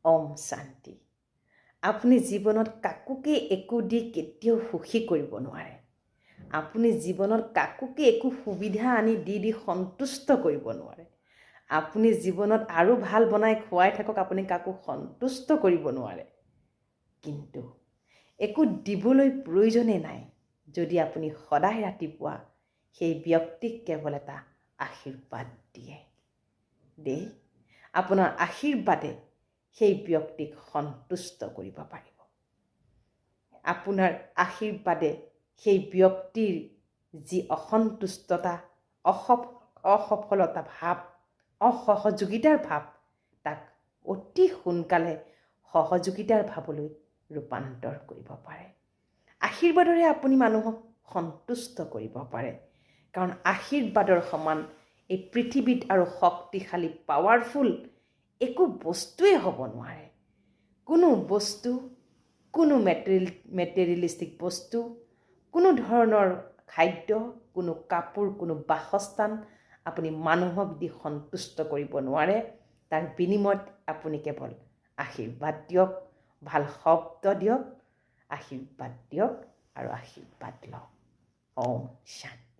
ওম শান্তি। আপুনি জীৱনত কাকোকে একো দি কেতিয়াও সুখী কৰিব নোৱাৰে। আপুনি জীৱনত কাকোকে একো সুবিধা আনি দি সন্তুষ্ট কৰিব নোৱাৰে। আপুনি জীৱনত আৰু ভাল বনাই খুৱাই থাকক, আপুনি কাকো সন্তুষ্ট কৰিব নোৱাৰে। কিন্তু একো দিবলৈ প্ৰয়োজনে নাই যদি আপুনি সদায় ৰাতিপুৱা সেই ব্যক্তিক কেৱল এটা আশীৰ্বাদ দিয়ে। দেই, আপোনাৰ আশীৰ্বাদে সেই ব্যক্তিক সন্তুষ্ট কৰিব পাৰিব। আপোনাৰ আশীৰ্বাদে সেই ব্যক্তিৰ যি অসন্তুষ্টতা, অসফলতা ভাৱ, অসহযোগিতাৰ ভাৱ, তাক অতি সোনকালে সহযোগিতাৰ ভাৱলৈ ৰূপান্তৰ কৰিব পাৰে। আশীৰ্বাদৰে আপুনি মানুহক সন্তুষ্ট কৰিব পাৰে, কাৰণ আশীৰ্বাদৰ সমান এই পৃথিৱীত আৰু শক্তিশালী পাৱাৰফুল একো বস্তুৱেই হ'ব নোৱাৰে। কোনো বস্তু, কোনো মেটেৰিয়েলিষ্টিক বস্তু, কোনো ধৰণৰ খাদ্য, কোনো কাপোৰ, কোনো বাসস্থান আপুনি মানুহক দি সন্তুষ্ট কৰিব নোৱাৰে। তাৰ বিনিময়ত আপুনি কেৱল আশীৰ্বাদ দিয়ক, ভাল শব্দ দিয়ক, আশীৰ্বাদ দিয়ক আৰু আশীৰ্বাদ লওক। ওম শান্তি।